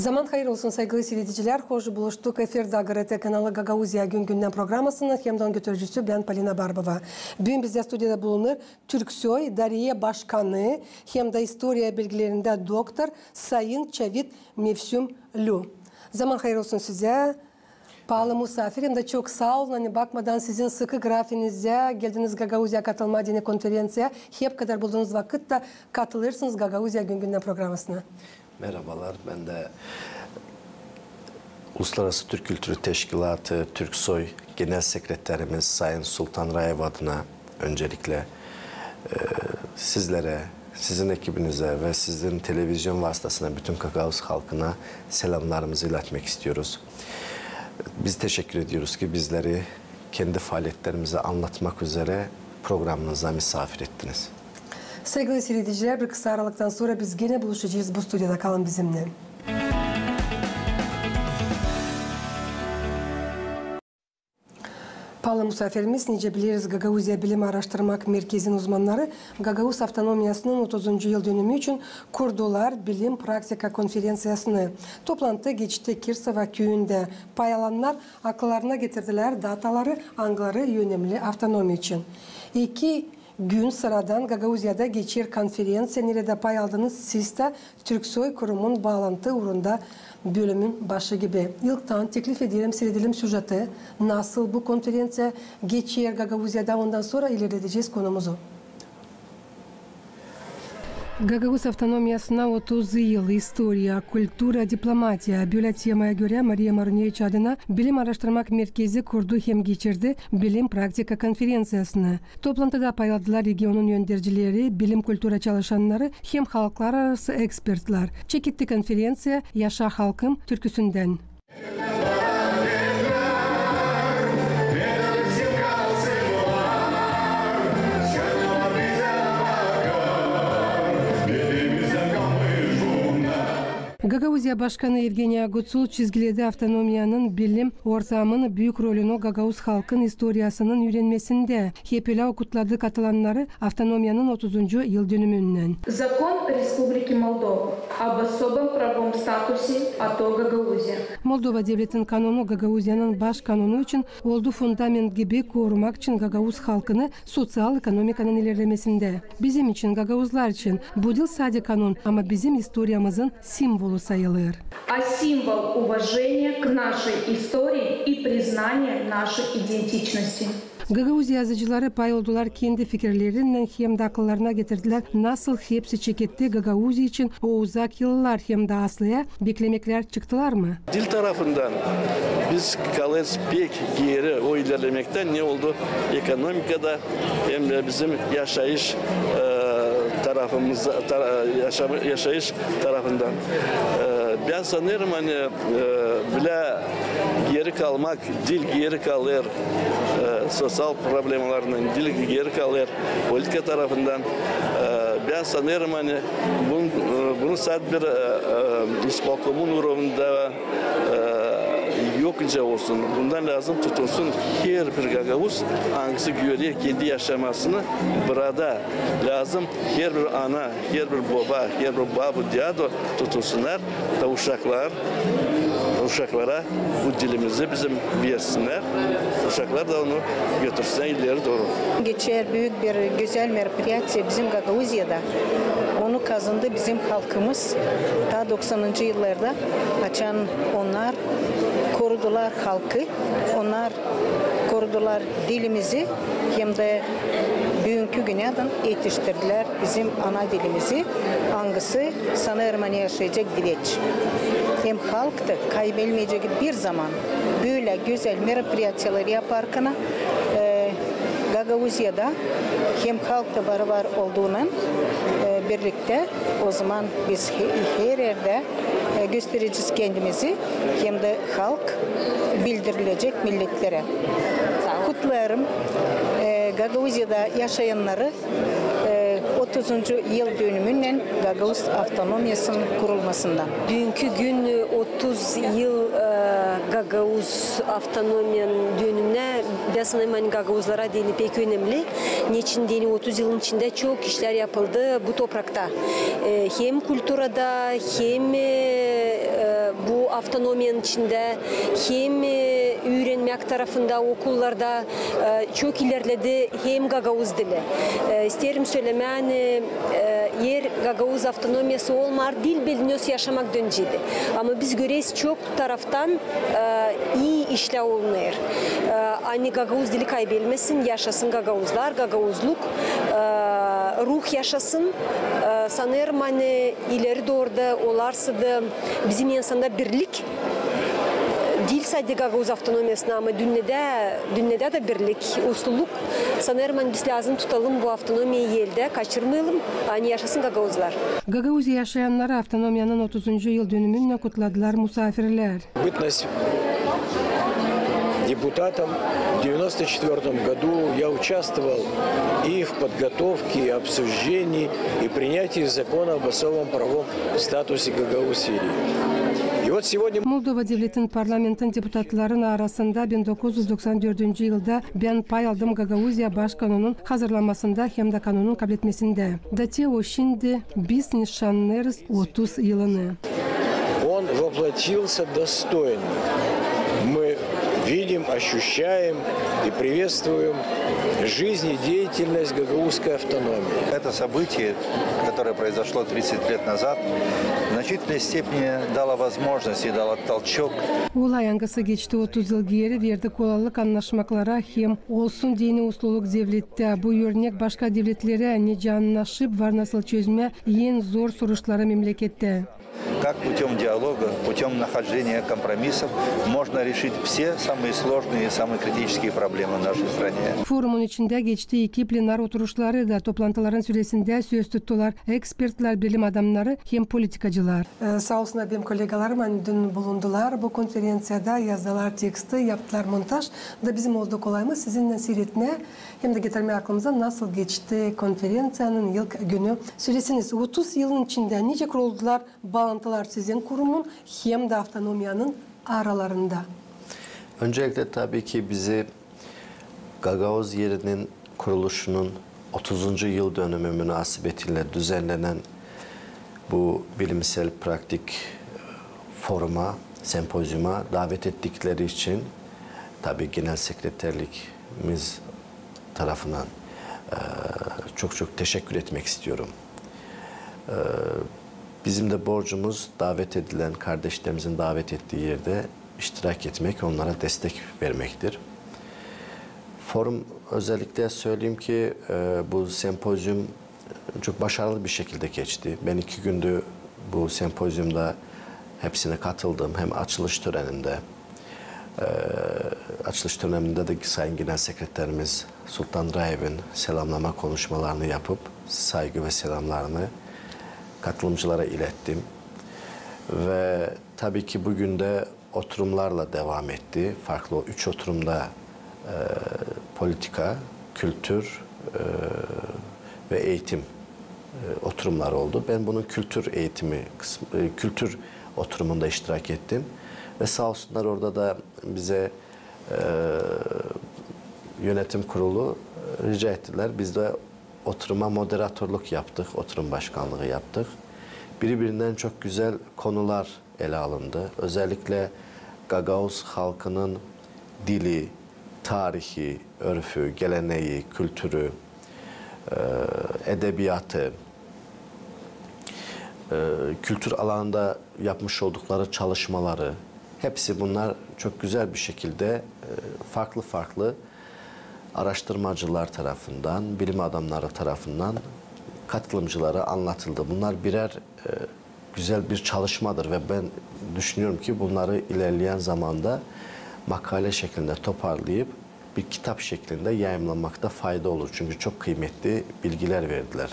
Zaman hayır olsun saygılı seyirciler. Hoş buluştuk. Efirde GRT kanalı Gagauzya gün-günden programmasının hemden götürücüsü ben Polina Barbova. Bugün bizde stüdyoda bulunur Türksoy Dariye Başkanı hem de historia bilgilerinde doktor Sayın Çavit Mevsum Lu. Zaman hayır olsun size. Pahalı misafirim de çok sağ olun. Hani bakmadan sizin sıkı grafinize geldiniz Gagauzya katılma dini konferansiye. Hep kadar bulduğunuz vakitte katılırsınız Gagauzya gün-günden programmasına. Merhabalar, ben de Uluslararası Türk Kültürü Teşkilatı Türksoy Genel Sekreterimiz Sayın Sultan Rayev adına öncelikle sizlere, sizin ekibinize ve sizin televizyon vasıtasıyla bütün Gagauz halkına selamlarımızı iletmek istiyoruz. Biz teşekkür ediyoruz ki bizleri kendi faaliyetlerimizi anlatmak üzere programınıza misafir ettiniz. Sevgili seyirciler, bir kısa aralıktan sonra biz gene buluşacağız. Bu stüdyoda kalın bizimle. Pahalı misafirimiz, nice biliriz Gagauzya Bilim Araştırmak Merkezi'nin uzmanları Gagauz Avtonomiyası'nın 30. yıl dönümü için kurdular Bilim Praktika Konferansiyası'nı. Toplantı geçti Kirsova köyünde. Pay alanlar akıllarına getirdiler dataları, angları yönemli avtonomi için. 2 gün sıradan Gagauzya'da geçir konferansiya nerede pay aldınız siz de Türksoy kurumun bağlantı uğrunda bölümün başı gibi. İlkten teklif edelim, seyredelim süjeti. Nasıl bu konferansiya geçir Gagauzya'da ondan sonra ilerleyeceğiz konumuzu. Gagauz Avtonomiyası'na 30 yıl historia, kültüra, diplomatiya böyle temaya göre Maria Maruniyeviç adına Bilim Araştırmak Merkezi kurdu hem geçirdi Bilim Praktika Konferansiyası'nı. Toplantıda pay aldılar regionun yöndericileri, bilim kültüra çalışanları hem halklar arası ekspertler. Çekitti konferansiya Yaşa Halkım türküsünden. Gagauzya Başkanı Evgeniy Agutsul çizgiledi avtonomiyanın bilim ortamının büyük rolünü Gagauz halkın historiasının öğrenmesinde. Hep öyle okutladı katılanları avtonomiyanın 30. yıl dönümünden. Закон Республики Молдова об особом правом статусе АТО Гагаузия. Moldova devletin kanunu Gagauzya'nın baş kanunu için oldu fundament gibi korumak için Gagauz halkını sosyal ekonomikanın ilerlemesinde. Bizim için Gagauzlar için bu değil sadece kanun ama bizim historiamızın simvolu sayılır. А символ уважения к нашей истории и признания нашей идентичности. Gagauz yazıcıları pay oldular kendi fikirlerinden hem de akıllarına getirdiler. Nasıl hepsi çeketti Gagauz için o uzak yıllar hem de aslıya beklemekler çıktılar mı? Dil tarafından biz kalırız pek geri o ilerlemekten ne oldu? Ekonomikada hem de bizim yaşayış yaşayış tarafından. Ben sanırım hani bile geri kalmak, dil geri kalır, sosyal problemlerden dil geri kalır, politika tarafından. Ben sanırım hani bunu sadece bir isbalkomun uğrunda yokça olsun. Bundan lazım tutulsun. Her bir Gagauz hangisi görüyor kendi yaşamasını burada lazım. Her bir ana, her bir baba, her bir babu diyado tutulsunlar da uşaklara bu dilimizi bizim versinler. Uşaklar da onu götürsünler ileri doğru. Geçer büyük bir güzel merpiyatı bizim Gagauzya'da. Onu kazandı bizim halkımız. Daha 90. yıllarda açan onlar korudular halkı. Onlar korudular dilimizi hem de bugünkü günden yetiştirdiler bizim ana dilimizi. Hangisi sanırım hani yaşayacak dileç. Hem halk da kaybetmeyecek bir zaman böyle güzel merpiyatlar yaparken Gagauzya'da hem halk da beraber olduğundan birlikte o zaman biz her yerde göstereceğiz kendimizi hem de halk bildirilecek milletlere. Kutlarım Gagauzya'da yaşayanları 30. yıl dönümünden Gagauz Avtonomiyası'nın kurulmasından. Bugünkü gün 30 yıl Gagauz Avtonomiyanın dönümüne ben Gagauzlara deni pek önemli. Niçin deni 30 yılın içinde çok işler yapıldı bu toprakta. Hem kültürada hem avtonomiyanın içinde hem öğrenmek tarafında okullarda çok ilerledi hem Gagavuz dili. İsterim söylemen yer Gagavuz avtonomiyası olmar dil biliniyorsa yaşamak dönceydi. Ama biz göreyiz çok taraftan iyi işler olunur. Aynı Gagavuz dili kaybedilmesin, yaşasın Gagavuzlar, Gagavuzluk ruh yaşasın. Sanırım hani ileri doğru da olarsa da bizim insanda birlik değil sadece Gagavuz avtonomiyasına ama dünyada da birlik, usluluk. Sanırım hani biz lazım tutalım bu avtonomiyi yelde, kaçırmayalım. Hani yaşasın Gagavuzlar. Gagavuz'da yaşayanlar avtonomiyanın 30. yıl dönümünü kutladılar misafirler. Депутатом в 1994 году я участвовал и в подготовке, и обсуждении, и принятии закона об особом правовом статусе Гагаузии. И вот сегодня... Moldova devletin parlamentin deputatların arasında 1994 yılda ben pay aldım Gagavuzya Başkanı'nın hazırlanmasında hem de kanunun kabul etmesinde. Dati o şimdi biz nişanlarız 30 yılını. Он воплотился достойно. Мы видим, ощущаем и приветствуем жизнь и деятельность гагаузской автономии. Это событие, которое произошло 30 лет назад, в значительной степени дало возможность и дало толчок. Olay yangısı geçti 30 yıl geri verdi kolaylık anlaşmaklara hem olsun dini usluluk devlette. Bu örnek başka devletlere ne canlaşıp var nasıl çözme en zor soruşları memlekette. Как путем диалога, путем нахождения компромиссов можно решить все самые сложные и самые критические проблемы в нашей стране. Forumun içinde geçtiği iki plenar oturuşları da toplantıların süresinde söz tuttular. Ekspertler, bilim adamları hem politikacılar. Sağ olsun benim kolegalarım dün bulundular. Bu konferansiyada yazdılar teksti, yaptılar montaj. Da bizim oldu kolay mı sizinle seyretme hem de getirme aklımıza nasıl geçti konferansiyanın yıl günü. Söylesiniz 30 yılın içinde nice kuruldular, bağlantılar sizin kurumun hem de avtonomiyanın aralarında. Öncelikle tabii ki bizi Gagavuz yerinin kuruluşunun 30. yıl dönümü münasebetiyle düzenlenen bu bilimsel pratik foruma, sempozyuma davet ettikleri için tabii Genel Sekreterliğimiz tarafından çok teşekkür etmek istiyorum. Bizim de borcumuz davet edilen kardeşlerimizin davet ettiği yerde iştirak etmek, onlara destek vermektir. Forum özellikle söyleyeyim ki bu sempozyum çok başarılı bir şekilde geçti. Ben 2 gündür bu sempozyumda hepsine katıldım. Hem açılış töreninde, de Sayın Genel Sekreterimiz Sultan Raev'in selamlama konuşmalarını yapıp saygı ve selamlarını katılımcılara ilettim. Ve tabii ki bugün de oturumlarla devam etti. Farklı o 3 oturumda politika, kültür ve eğitim oturumlar oldu. Ben bunun kültür oturumunda iştirak ettim. Ve sağ olsunlar orada da bize yönetim kurulu rica ettiler. Biz de oturuma moderatörlük yaptık, oturum başkanlığı yaptık. Birbirinden çok güzel konular ele alındı. Özellikle Gagavuz halkının dili, tarihi, örfü, geleneği, kültürü, edebiyatı, kültür alanında yapmış oldukları çalışmaları, hepsi bunlar çok güzel bir şekilde farklı araştırmacılar tarafından, bilim adamları tarafından katılımcılara anlatıldı. Bunlar birer güzel bir çalışmadır ve ben düşünüyorum ki bunları ilerleyen zamanda makale şeklinde toparlayıp bir kitap şeklinde yayımlanmakta fayda olur. Çünkü çok kıymetli bilgiler verdiler.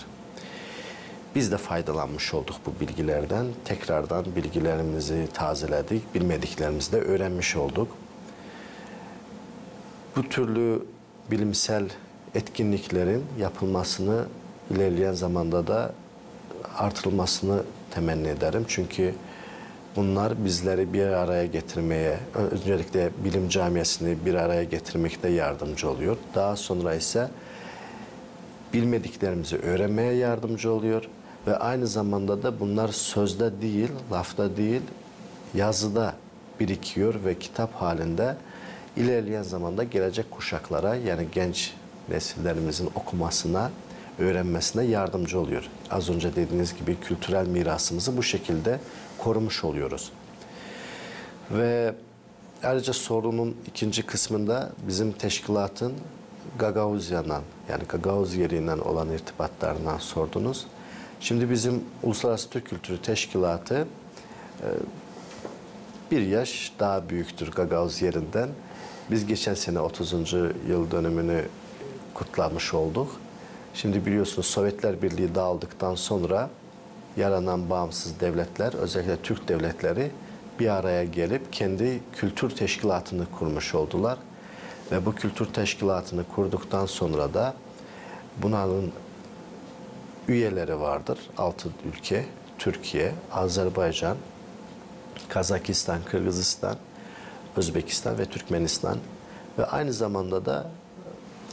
Biz de faydalanmış olduk bu bilgilerden. Tekrardan bilgilerimizi tazeledik, bilmediklerimizi de öğrenmiş olduk. Bu türlü bilimsel etkinliklerin yapılmasını ilerleyen zamanda da artırılmasını temenni ederim. Çünkü bunlar bizleri bir araya getirmeye, öncelikle bilim camiasını bir araya getirmekte yardımcı oluyor. Daha sonra ise bilmediklerimizi öğrenmeye yardımcı oluyor. Ve aynı zamanda da bunlar sözde değil, lafta değil, yazıda birikiyor ve kitap halinde ilerleyen zamanda gelecek kuşaklara, yani genç nesillerimizin okumasına, öğrenmesine yardımcı oluyor. Az önce dediğiniz gibi kültürel mirasımızı bu şekilde korumuş oluyoruz. Ve ayrıca sorunun ikinci kısmında bizim teşkilatın Gagauzya'dan, yani Gagauz yerinden olan irtibatlarından sordunuz. Şimdi bizim Uluslararası Türk Kültürü Teşkilatı bir yaş daha büyüktür Gagauz yerinden. Biz geçen sene 30. yıl dönümünü kutlamış olduk. Şimdi biliyorsunuz Sovyetler Birliği dağıldıktan sonra yaranan bağımsız devletler, özellikle Türk devletleri bir araya gelip kendi kültür teşkilatını kurmuş oldular. Ve bu kültür teşkilatını kurduktan sonra da bunların üyeleri vardır. 6 ülke, Türkiye, Azerbaycan, Kazakistan, Kırgızistan, Özbekistan ve Türkmenistan. Ve aynı zamanda da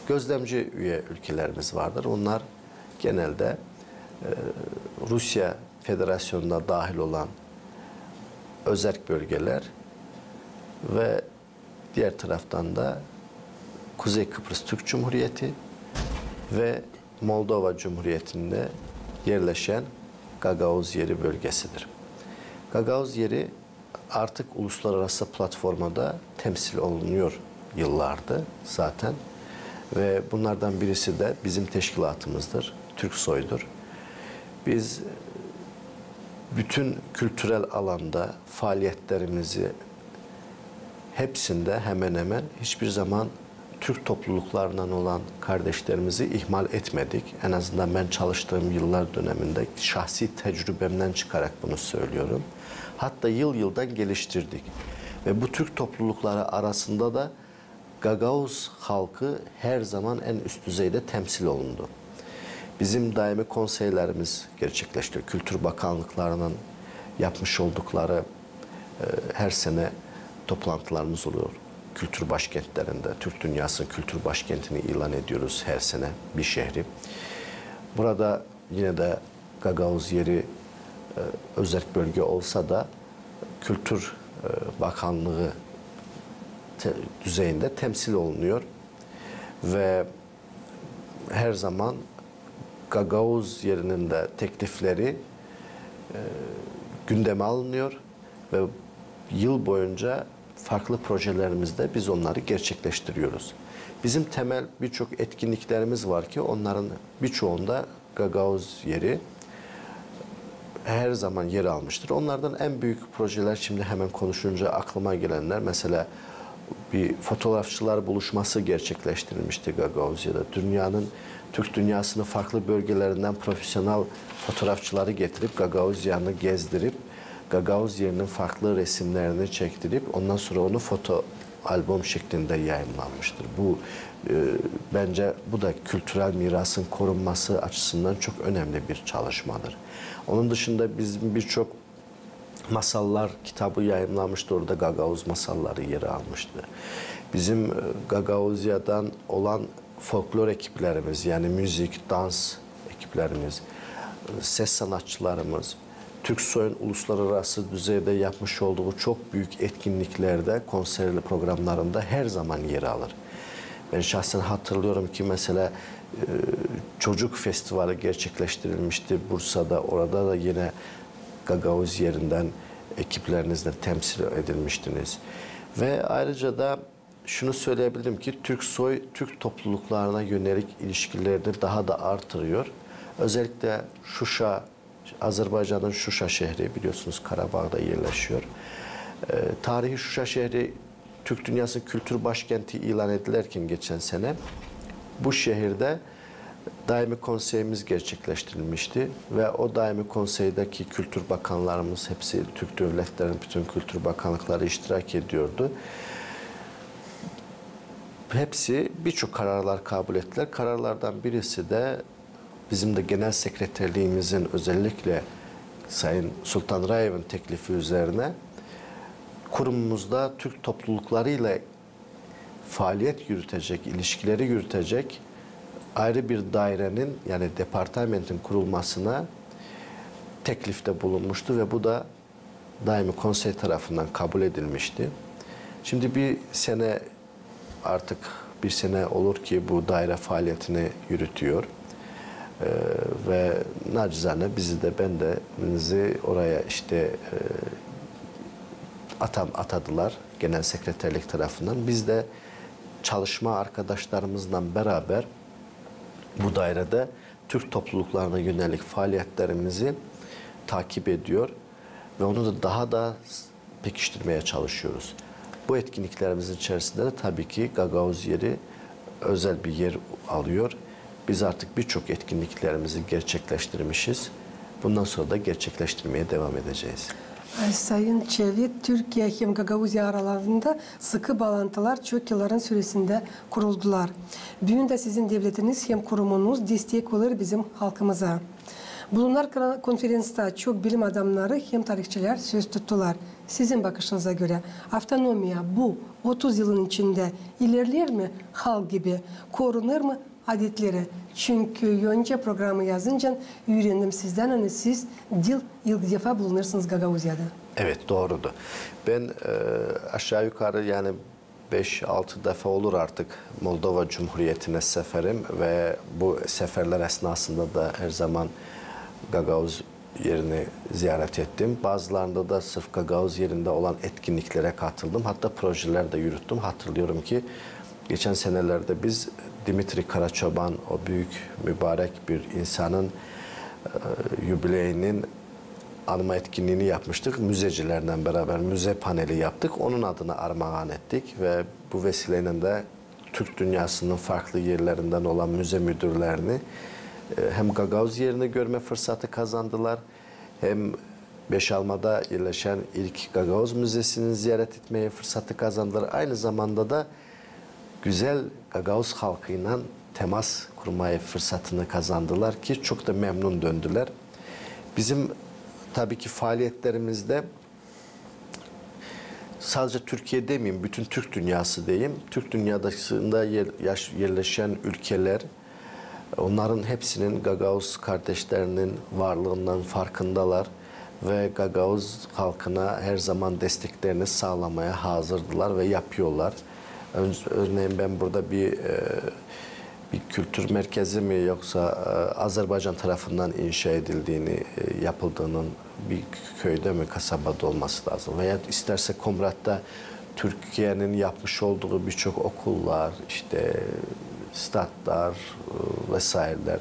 gözlemci üye ülkelerimiz vardır. Onlar genelde Rusya Federasyonu'na dahil olan özerk bölgeler ve diğer taraftan da Kuzey Kıbrıs Türk Cumhuriyeti ve Moldova Cumhuriyeti'nde yerleşen Gagauz yeri bölgesidir. Gagauz yeri artık uluslararası platformada temsil olunuyor yıllardır zaten. Ve bunlardan birisi de bizim teşkilatımızdır, Türksoy'dur. Biz bütün kültürel alanda faaliyetlerimizi hepsinde hemen hemen hiçbir zaman Türk topluluklarından olan kardeşlerimizi ihmal etmedik. En azından ben çalıştığım yıllar döneminde şahsi tecrübemden çıkarak bunu söylüyorum. Hatta yıldan geliştirdik. Ve bu Türk toplulukları arasında da Gagauz halkı her zaman en üst düzeyde temsil olundu. Bizim daimi konseylerimiz gerçekleştiriyor. Kültür Bakanlıklarının yapmış oldukları her sene toplantılarımız oluyor. Kültür başkentlerinde, Türk dünyasının kültür başkentini ilan ediyoruz her sene bir şehri. Burada yine de Gagauz yeri özerk bölge olsa da Kültür Bakanlığı düzeyinde temsil olunuyor. Ve her zaman Gagauz yerinin de teklifleri gündeme alınıyor ve yıl boyunca farklı projelerimizde biz onları gerçekleştiriyoruz. Bizim temel birçok etkinliklerimiz var ki onların birçoğunda Gagauz yeri her zaman yer almıştır. Onlardan en büyük projeler şimdi hemen konuşunca aklıma gelenler, mesela bir fotoğrafçılar buluşması gerçekleştirilmişti Gagauzya'da. Türk dünyasının farklı bölgelerinden profesyonel fotoğrafçıları getirip Gagauzya'nı gezdirip Gagauz yerinin farklı resimlerini çektirip ondan sonra onu foto albüm şeklinde yayınlanmıştır. Bu bence bu da kültürel mirasın korunması açısından çok önemli bir çalışmadır. Onun dışında bizim birçok masallar kitabı yayınlanmıştı. Orada Gagauz masalları yer almıştı. Bizim Gagauzya'dan olan folklor ekiplerimiz, yani müzik, dans ekiplerimiz, ses sanatçılarımız, Türksoy'un uluslararası düzeyde yapmış olduğu çok büyük etkinliklerde, konserli programlarında her zaman yer alır. Ben şahsen hatırlıyorum ki mesela çocuk festivali gerçekleştirilmişti Bursa'da. Orada da yine Gagauz yerinden ekiplerinizle temsil edilmiştiniz. Ve ayrıca da şunu söyleyebilirim ki Türksoy, Türk topluluklarına yönelik ilişkilerini daha da artırıyor. Özellikle Şuşa, Azerbaycan'ın Şuşa şehri biliyorsunuz Karabağ'da yerleşiyor. Tarihi Şuşa şehri Türk Dünyası Kültür Başkenti ilan edilirken geçen sene bu şehirde daimi konseyimiz gerçekleştirilmişti ve o daimi konseydeki kültür bakanlarımız hepsi Türk devletlerinin bütün kültür bakanlıkları iştirak ediyordu. Hepsi birçok kararlar kabul ettiler. Kararlardan birisi de bizim de genel sekreterliğimizin özellikle Sayın Sultan Rayev'in teklifi üzerine kurumumuzda Türk topluluklarıyla faaliyet yürütecek, ilişkileri yürütecek ayrı bir dairenin, yani departamentin kurulmasına teklifte bulunmuştu ve bu da daimi konsey tarafından kabul edilmişti. Şimdi bir sene olur ki bu daire faaliyetini yürütüyor. Ve nacizane bizi oraya atadılar genel sekreterlik tarafından. Biz de çalışma arkadaşlarımızla beraber bu dairede Türk topluluklarına yönelik faaliyetlerimizi takip ediyor ve onu da daha da pekiştirmeye çalışıyoruz. Bu etkinliklerimizin içerisinde de tabii ki Gagavuz yeri özel bir yer alıyor. Biz artık birçok etkinliklerimizi gerçekleştirmişiz. Bundan sonra da gerçekleştirmeye devam edeceğiz. Sayın Çevik, Türkiye hem Gagavuzya aralarında sıkı bağlantılar çok yılların süresinde kuruldular. Bugün de sizin devletiniz hem kurumunuz destek olur bizim halkımıza. Bulunan konferansta çok bilim adamları hem tarihçiler söz tuttular. Sizin bakışınıza göre avtonomiya bu 30 yılın içinde ilerler mi halk gibi, korunur mu adetleri? Çünkü önce programı yazınca öğrendim sizden, hani siz ilk defa bulunursunuz Gagavuzya'da. Evet, doğrudur. Ben aşağı yukarı yani 5-6 defa olur artık Moldova Cumhuriyeti'ne seferim ve bu seferler esnasında da her zaman Gagavuz yerini ziyaret ettim. Bazılarında da sırf Gagavuz yerinde olan etkinliklere katıldım. Hatta projeler de yürüttüm. Hatırlıyorum ki geçen senelerde biz Dimitri Karaçoban, o büyük mübarek bir insanın jubileyinin anma etkinliğini yapmıştık. Müzecilerden beraber müze paneli yaptık. Onun adına armağan ettik ve bu vesileyle de Türk dünyasının farklı yerlerinden olan müze müdürlerini hem Gagavuz yerini görme fırsatı kazandılar, hem Beşalma'da yerleşen ilk Gagavuz Müzesi'ni ziyaret etmeye fırsatı kazandılar. Aynı zamanda da güzel Gagavuz halkıyla temas kurmaya fırsatını kazandılar ki çok da memnun döndüler. Bizim tabii ki faaliyetlerimizde sadece Türkiye demeyeyim, bütün Türk dünyası diyeyim. Türk dünyasında yerleşen ülkeler, onların hepsinin Gagavuz kardeşlerinin varlığından farkındalar ve Gagavuz halkına her zaman desteklerini sağlamaya hazırdılar ve yapıyorlar. Örneğin ben burada bir kültür merkezi mi yoksa Azerbaycan tarafından inşa edildiğini, yapıldığının bir köyde mi, kasabada olması lazım. Veya isterse Komrat'ta Türkiye'nin yapmış olduğu birçok okullar, statlar vesaireler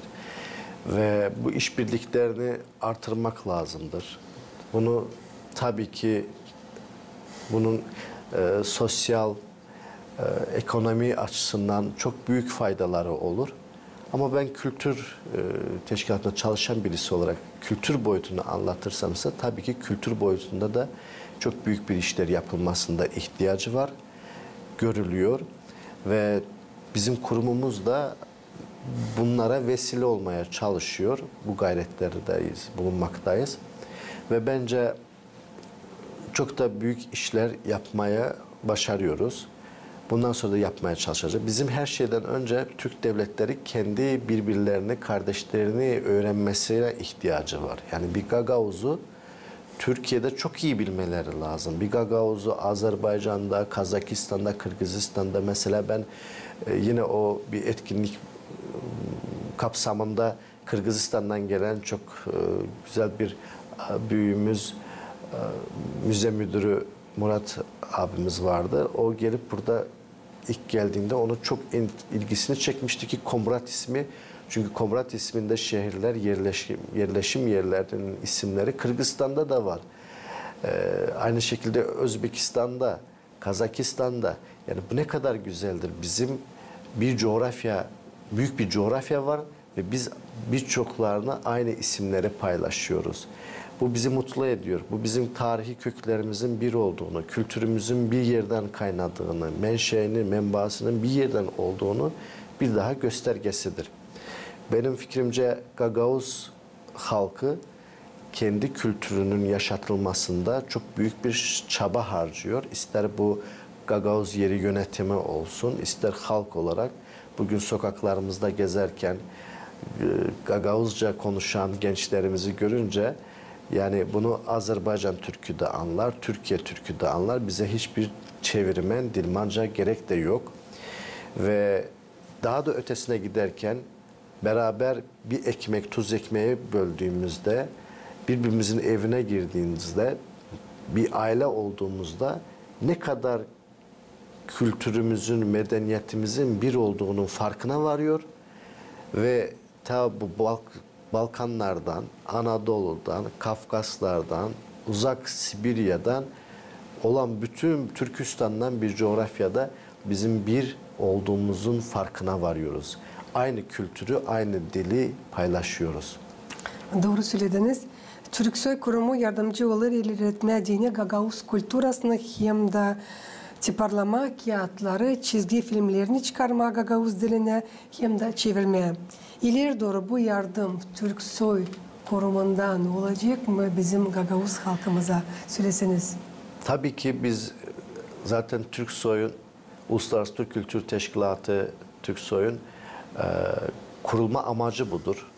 ve bu işbirliklerini artırmak lazımdır. Bunu tabii ki bunun sosyal, ekonomi açısından çok büyük faydaları olur. Ama ben kültür teşkilatında çalışan birisi olarak kültür boyutunu anlatırsamsa tabii ki kültür boyutunda da çok büyük bir işler yapılmasında ihtiyacı var, görülüyor ve bizim kurumumuz da bunlara vesile olmaya çalışıyor. Bu gayretlerdeyiz, bulunmaktayız ve bence çok da büyük işler yapmaya başarıyoruz. Bundan sonra da yapmaya çalışacağız. Bizim her şeyden önce Türk devletleri kendi birbirlerini, kardeşlerini öğrenmesine ihtiyacı var. Yani bir Gagavuz'u Türkiye'de çok iyi bilmeleri lazım. Bir Gagavuz'u Azerbaycan'da, Kazakistan'da, Kırgızistan'da mesela ben yine o bir etkinlik kapsamında Kırgızistan'dan gelen çok güzel bir büyüğümüz, müze müdürü Murat abimiz vardı. O gelip burada ilk geldiğinde onu çok ilgisini çekmişti ki Komrat ismi. Çünkü Komrat isminde şehirler, yerleşim yerlerinin isimleri Kırgızistan'da da var. Aynı şekilde Özbekistan'da, Kazakistan'da. Yani bu ne kadar güzeldir. Bizim bir coğrafya, büyük bir coğrafya var ve biz birçoklarına aynı isimleri paylaşıyoruz. Bu bizi mutlu ediyor. Bu bizim tarihi köklerimizin bir olduğunu, kültürümüzün bir yerden kaynadığını, menbaasının bir yerden olduğunu bir daha göstergesidir. Benim fikrimce Gagavuz halkı kendi kültürünün yaşatılmasında çok büyük bir çaba harcıyor. İster bu Gagavuz yeri yönetimi olsun, ister halk olarak bugün sokaklarımızda gezerken Gagavuzca konuşan gençlerimizi görünce Yani bunu Azerbaycan Türkü de anlar, Türkiye Türkü de anlar. Bize hiçbir çevirmen, dilmanca gerek de yok. Ve daha da ötesine giderken beraber bir ekmek, tuz ekmeği böldüğümüzde, birbirimizin evine girdiğimizde, bir aile olduğumuzda ne kadar kültürümüzün, medeniyetimizin bir olduğunun farkına varıyor ve ta bu Balkanlardan, Anadolu'dan, Kafkaslardan, uzak Sibirya'dan olan bütün Türkistan'dan bir coğrafyada bizim bir olduğumuzun farkına varıyoruz. Aynı kültürü, aynı dili paylaşıyoruz. Doğru söylediniz. Türksoy Kurumu yardımcı olur ilerletme dini Gagavuz kulturasını hem de tiparlama kağıtları, çizgi filmlerini çıkarma Gagavuz diline hem de çevirmeye. İleri doğru bu yardım Türksoy Kurumu'ndan olacak mı bizim Gagavuz halkımıza söyleseniz? Tabii ki biz zaten Türksoy'un, Uluslararası Türk Kültür Teşkilatı Türksoy'un kurulma amacı budur.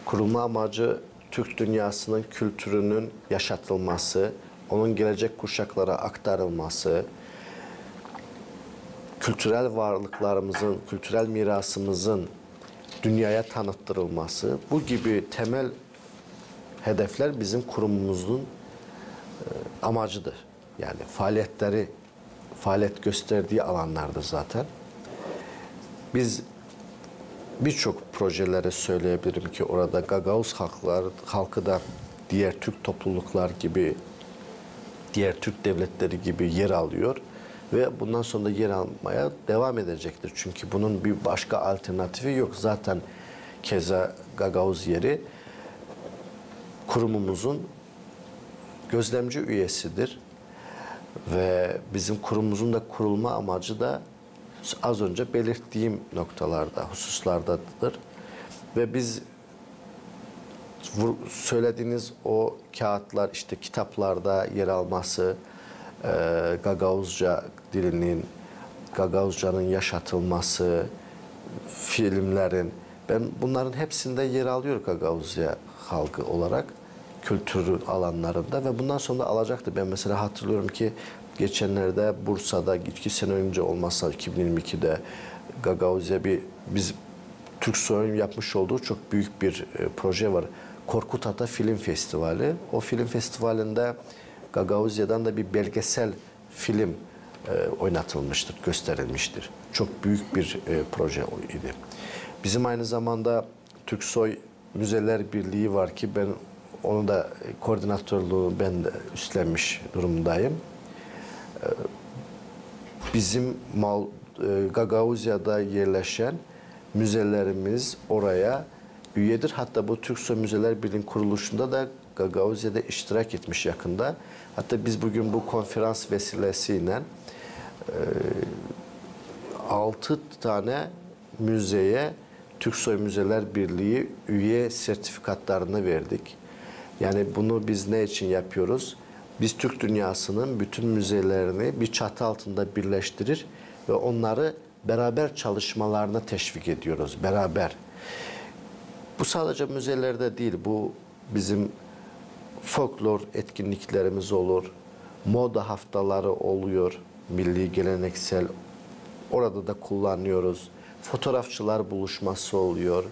Kurulma amacı Türk dünyasının kültürünün yaşatılması, onun gelecek kuşaklara aktarılması, kültürel varlıklarımızın, kültürel mirasımızın dünyaya tanıttırılması, bu gibi temel hedefler bizim kurumumuzun amacıdır. Yani faaliyet gösterdiği alanlardır zaten. Biz birçok projelere söyleyebilirim ki orada Gagavuz halkı da diğer Türk topluluklar gibi, diğer Türk devletleri gibi yer alıyor ve bundan sonra da yer almaya devam edecektir. Çünkü bunun bir başka alternatifi yok. Zaten keza Gagavuz yeri kurumumuzun gözlemci üyesidir ve bizim kurumumuzun da kurulma amacı da az önce belirttiğim noktalarda, hususlardadır. Ve biz söylediğiniz o kağıtlar, işte kitaplarda yer alması, Gagavuzca dilinin, Gagavuzcanın yaşatılması, filmlerin, ben bunların hepsinde yer alıyor Gagavuzya halkı olarak kültür alanlarında ve bundan sonra alacaktı. Ben mesela hatırlıyorum ki geçenlerde Bursa'da 2 sene önce olmazsa 2022'de Gagavuzya biz Türksoy'un yapmış olduğu çok büyük bir proje var. Korkut Ata Film Festivali. O film festivalinde Gagavuzya'dan da bir belgesel film oynatılmıştır, gösterilmiştir. Çok büyük bir proje idi. Bizim aynı zamanda Türksoy Müzeler Birliği var ki ben onu da koordinatörlüğü ben de üstlenmiş durumdayım. Bizim Gagavuzya'da yerleşen müzelerimiz oraya üyedir. Hatta bu Türksoy Müzeler Birliği kuruluşunda da Gagavuzya'da iştirak etmiş yakında. Hatta biz bugün bu konferans vesilesiyle 6 tane müzeye Türksoy Müzeler Birliği üye sertifikatlarını verdik. Yani bunu biz ne için yapıyoruz? Biz Türk dünyasının bütün müzelerini bir çatı altında birleştirir ve onları beraber çalışmalarına teşvik ediyoruz. Beraber. Bu sadece müzelerde değil, bu bizim folklor etkinliklerimiz olur, moda haftaları oluyor, milli geleneksel, orada da kullanıyoruz. Fotoğrafçılar buluşması oluyor,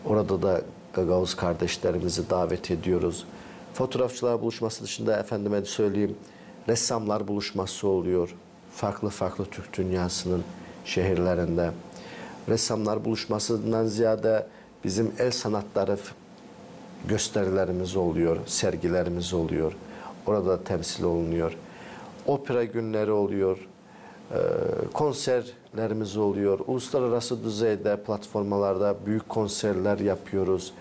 orada da Gagavuz kardeşlerimizi davet ediyoruz. Fotoğrafçılar buluşması dışında efendime söyleyeyim, ressamlar buluşması oluyor. Farklı farklı Türk dünyasının şehirlerinde. Ressamlar buluşmasından ziyade bizim el sanatları gösterilerimiz oluyor, sergilerimiz oluyor. Orada temsil olunuyor. Opera günleri oluyor, konserlerimiz oluyor. Uluslararası düzeyde platformalarda büyük konserler yapıyoruz.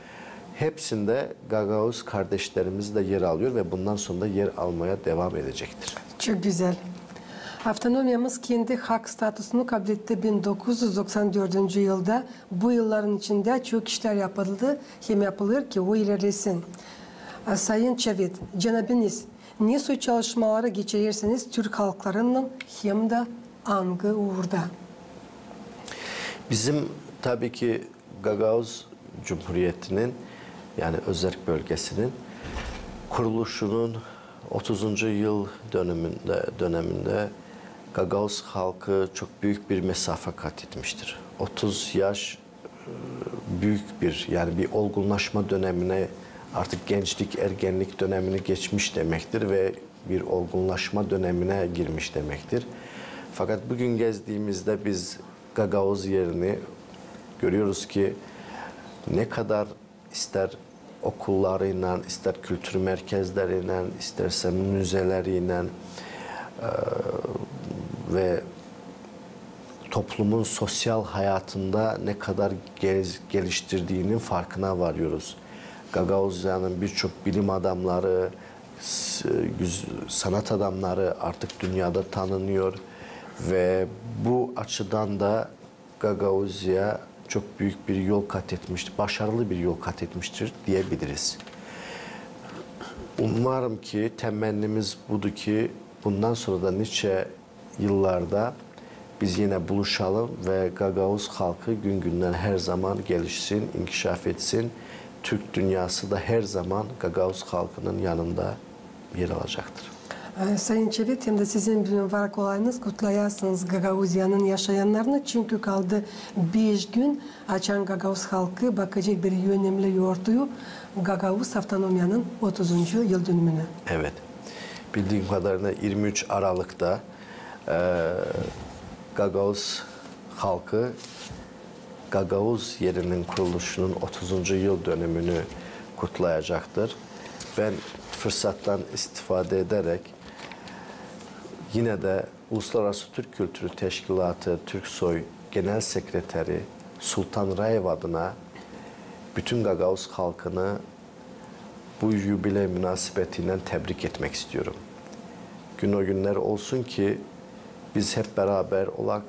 Hepsinde Gagavuz kardeşlerimiz de yer alıyor ve bundan sonra da yer almaya devam edecektir. Çok güzel. Avtonomyamız kendi hak statüsünü kabul etti 1994 yılda. Bu yılların içinde çok işler yapıldı. Hem yapılır ki o ilerlesin. Sayın Çevit, Cenabiniz, ne tür çalışmaları geçirirsiniz Türk halklarının hem de angı uğurda? Bizim tabii ki Gagavuz Cumhuriyeti'nin yani özerk bölgesinin kuruluşunun 30. yıl döneminde Gagavuz halkı çok büyük bir mesafe kat etmiştir. 30 yaş büyük bir olgunlaşma dönemine, artık gençlik, ergenlik dönemini geçmiş demektir ve bir olgunlaşma dönemine girmiş demektir. Fakat bugün gezdiğimizde biz Gagavuz yerini görüyoruz ki ne kadar ister okullarıyla, ister kültür merkezleriyle, isterse müzeleriyle ve toplumun sosyal hayatında ne kadar geliştirdiğinin farkına varıyoruz. Gagavuzya'nın birçok bilim adamları, sanat adamları artık dünyada tanınıyor ve bu açıdan da Gagavuzya çok büyük bir yol kat etmiştir, başarılı bir yol kat etmiştir diyebiliriz. Umarım ki temennimiz budur ki bundan sonra da nice yıllarda biz yine buluşalım ve Gagavuz halkı gün günden her zaman gelişsin, inkişaf etsin. Türk dünyası da her zaman Gagavuz halkının yanında yer alacaktır. Sayın Çevit, hem de sizin bir var kolayınız kutlayasınız Gagavuzya'nın yaşayanlarını. Çünkü kaldı 5 gün açan Gagavuz halkı bakacak bir önemli yortuyu Gagavuz Avtonomya'nın 30. yıl dönümünü. Evet. Bildiğim kadarıyla 23 Aralık'ta Gagavuz halkı Gagavuz yerinin kuruluşunun 30. yıl dönümünü kutlayacaktır. Ben fırsattan istifade ederek yine de Uluslararası Türk Kültürü Teşkilatı Türksoy Genel Sekreteri Sultan Rayev adına bütün Gagavuz halkını bu jubiley münasebetiyle tebrik etmek istiyorum. Gün o günler olsun ki biz hep beraber olak,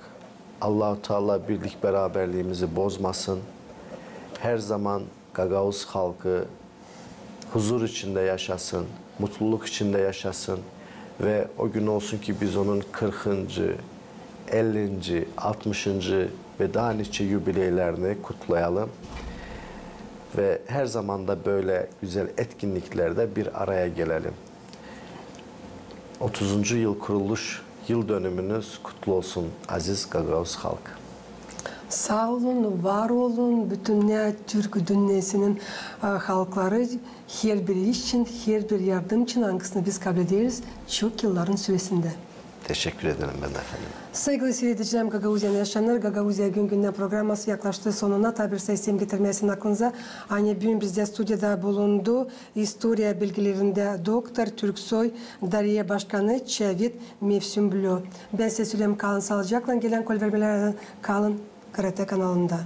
Allah-u Teala birlik beraberliğimizi bozmasın. Her zaman Gagavuz halkı huzur içinde yaşasın, mutluluk içinde yaşasın ve o gün olsun ki biz onun 40. 50. 60. ve daha nice jubileylerini kutlayalım. Ve her zaman da böyle güzel etkinliklerde bir araya gelelim. 30. yıl kuruluş yıl dönümünüz kutlu olsun aziz Gagavuz halkı. Sağ olun, var olun. Bütün Türk dünyasının halkları her bir iş için, her bir yardım için hangisini biz kabul ederiz çok yılların süresinde. Teşekkür ederim ben de efendim. Saygılı seyredicilerim, Gagavuzya'nın yaşayanlar, Gagavuzya gün günden programması yaklaştı sonuna. Tabi sistem getirmesin aklınıza. Aynı bugün bizde stüdyoda bulundu. İstoriya bilgilerinde Doktor Türksoy Darya Başkanı Çevit Mevsüm Blö. Ben size söyleyeyim, kalın sağlıcakla, gelen kol vermelerden kalın KRT kanalında.